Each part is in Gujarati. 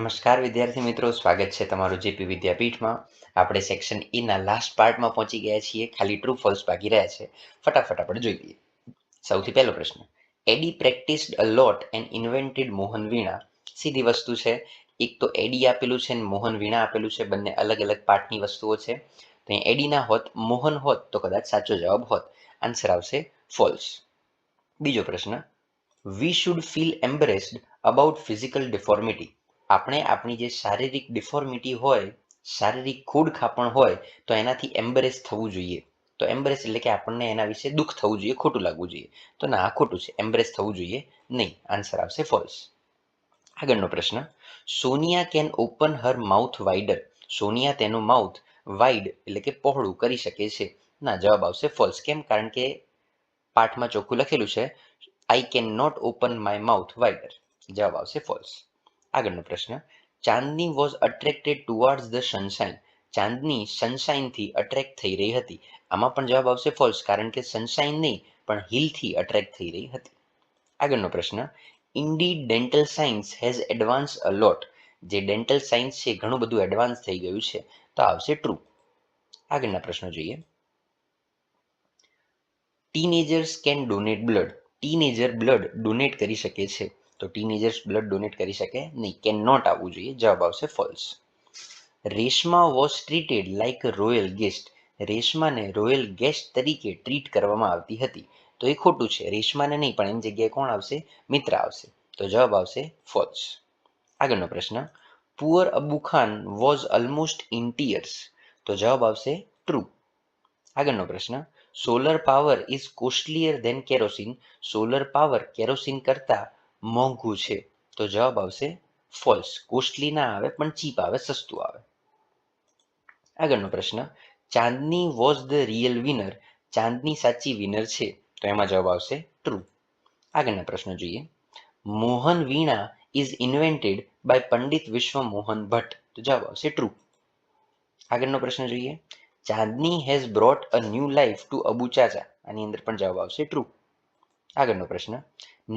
નમસ્કાર વિદ્યાર્થી મિત્રો, સ્વાગત છે તમારું જેપી વિદ્યાપીઠમાં. આપણે સેક્શન ઈના લાસ્ટ પાર્ટમાં પહોંચી ગયા છીએ. ખાલી ટ્રુ ફોલ્સ બાકી રહ્યા છે. ફટાફટ આપણે જોઈ લઈએ. સૌથી પહેલો પ્રશ્ન, એડી પ્રેક્ટિસ્ડ અ લોટ એન્ડ ઇન્વેન્ટેડ મોહન વીણા. સીધી વસ્તુ છે, એક તો એડી આપેલું છે અને મોહન વીણા આપેલું છે. બંને અલગ અલગ પાર્ટની વસ્તુઓ છે. તો અહીં એડી ના હોત, મોહન હોત તો કદાચ સાચો જવાબ હોત. આન્સર આવશે ફોલ્સ. બીજો પ્રશ્ન, we should feel embarrassed about physical deformity. આપણે આપણી જે શારીરિક ડિફોર્મિટી હોય, શારીરિક ખોડખાપણ હોય, તો એનાથી એમ્બરેસ થવું જોઈએ. તો એમ્બરેસ એટલે કે આપણને એના વિશે દુઃખ થવું જોઈએ, ખોટું લાગવું જોઈએ. તો ના, આ ખોટું છે. એમ્બરેસ થવું જોઈએ નહીં. આન્સર આવશે ફોલ્સ. આગળનો પ્રશ્ન, Sonia can open Har mouth wider. Sonia તેનું માઉથ વાઇડ એટલે કે પહોળું કરી શકે છે. ના, જવાબ આવશે ફોલ્સ. કેમ? કારણ કે પાઠમાં ચોખ્ખું લખેલું છે, I can not open my mouth wider. જવાબ આવશે ફોલ્સ. આગળનો પ્રશ્ન, Chandni was attracted towards the sunshine. Chandni સનશાઇનથી અટ્રેક્ટ થઈ રહી હતી. આમાં પણ જવાબ આવશે ફોલ્સ, કારણ કે સનશાઇન નહીં પણ હિલથી અટ્રેક્ટ થઈ રહી હતી. આગળનો પ્રશ્ન, indeed dental science has advance a lot. જે ડેન્ટલ સાયન્સ છે ઘણું બધું એડવાન્સ થઈ ગયું છે. તો આવશે ટ્રુ. આગળના પ્રશ્નો જોઈએ. Teenagers can donate blood. Teenager blood donate કરી શકે છે. તો ટીનેજર્સ બ્લડ ડોનેટ કરી શકે નહીં. કેન નોટ આવવું જોઈએ. જવાબ આવશે false. Reshma was treated like a royal guest. રેશમાને રોયલ ગેસ્ટ તરીકે ટ્રીટ કરવામાં આવતી હતી. તો એ ખોટું છે. રેશમાને નહીં પણ એની જગ્યાએ કોણ આવશે? મિત્ર આવશે. તો જવાબ આવશે ફોલ્સ. આગળનો પ્રશ્ન, poor Abu Khan was almost in tears. તો જવાબ આવશે ટ્રુ. આગળનો પ્રશ્ન, solar power is costlier than kerosene. Solar power kerosene કરતાં મોંઘું છે. તો જવાબ આવશે ફોલ્સ. કોસ્ટલી ના આવે પણ ચીપ આવે, સસ્તું આવે. આગળનો પ્રશ્ન, Chandni was the real winner. ચાંદની સાચી વિનર છે. તો એમાં જવાબ આવશે ટ્રુ. આગળના પ્રશ્નો જોઈએ. મોહન વીણા ઇઝ ઇન્વેન્ટેડ બાય પંડિત વિશ્વ મોહન ભટ્ટ. તો જવાબ આવશે ટ્રુ. આગળનો પ્રશ્ન જોઈએ. Chandni has brought a new life to Abu Chacha. આની અંદર પણ જવાબ આવશે ટ્રુ. આગળનો પ્રશ્ન,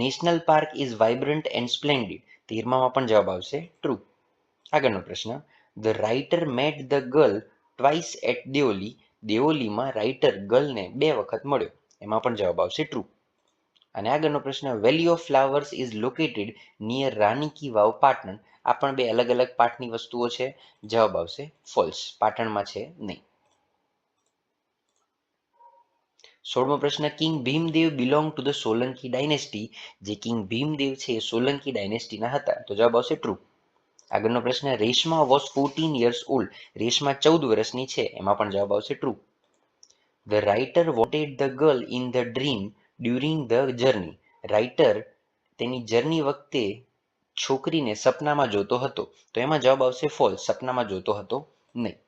national park is vibrant and splendid. 13માં પણ જવાબ આવશે ટ્રુ. આગળનો પ્રશ્ન, the writer met the girl twice at Deoli. દેઓલીમાં રાઇટર ગર્લને 2 વખત મળ્યો. એમાં પણ જવાબ આવશે ટ્રુ. અને આગળનો પ્રશ્ન, valley of flowers is located near Rani ki Vav, Patan. આ પણ 2 અલગ અલગ પાઠની વસ્તુઓ છે. જવાબ આવશે ફોલ્સ. પાટણમાં છે નહીં. 16મો પ્રશ્ન, king Bhimdev belong to the Solanki dynasty. જે કિંગ ભીમદેવ છે એ સોલંકી ડાયનેસ્ટીના હતા. તો જવાબ આવશે ટ્રુ. આગળનો પ્રશ્ન, Reshma was 14 years old. Reshma 14 વર્ષની છે. એમાં પણ જવાબ આવશે true. The writer wanted the girl in the dream during the journey. Writer તેની જર્ની વખતે છોકરીને સપનામાં જોતો હતો. તો એમાં જવાબ આવશે ફોલ્સ. સપનામાં જોતો હતો નહીં.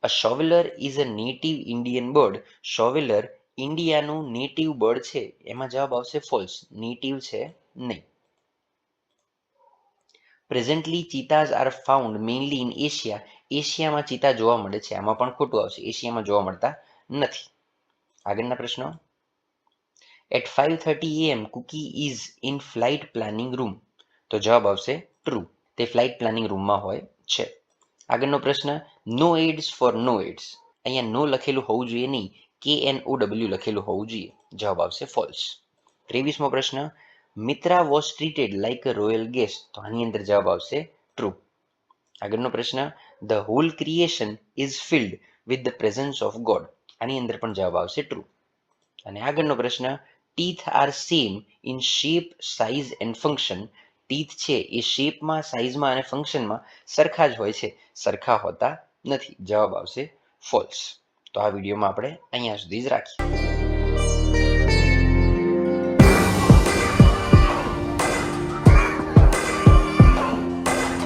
A shoveler is a native Indian bird. Shoveler ઇન્ડિયાનું નેટિવ બર્ડ છે. એમાં જવાબ આવશે ફોલ્સ. નેટિવ છે નહીં. Presently cheetahs are found mainly in Asia. એશિયામાં ચીતા જોવા મળે છે. આમાં પણ ખોટું આવશે. એશિયામાં જોવા મળતા નથી. આગળના પ્રશ્નો, at 5:30 AM Cookie is in flight planning room. તો જવાબ આવશે ટ્રુ. તે ફ્લાઇટ પ્લાનિંગ રૂમમાં હોય છે. આગળનો પ્રશ્ન, નો એડ્સ ફોર નો એડ્સ. અહીંયા નો લખેલું હોવું જોઈએ નહીં, KNOW લખેલું હોવું જોઈએ. જવાબ આવશે ફોલ્સ. 23મો પ્રશ્ન, Mitra was treated like a royal guest. તો આની અંદર જવાબ આવશે ટ્રુ. આગળનો પ્રશ્ન, the whole creation is filled with the presence of God. આની અંદર પણ જવાબ આવશે ટ્રુ. અને આગળનો પ્રશ્ન, teeth are same in shape, size and function. Teeth છે એ શેપમાં, સાઇઝમાં અને ફંક્શનમાં સરખા જ હોય છે. સરખા હોતા નથી. જવાબ આવશે ફોલ્સ. તો આ વિડીયોમાં આપણે અહીંયા સુધી જ રાખીએ.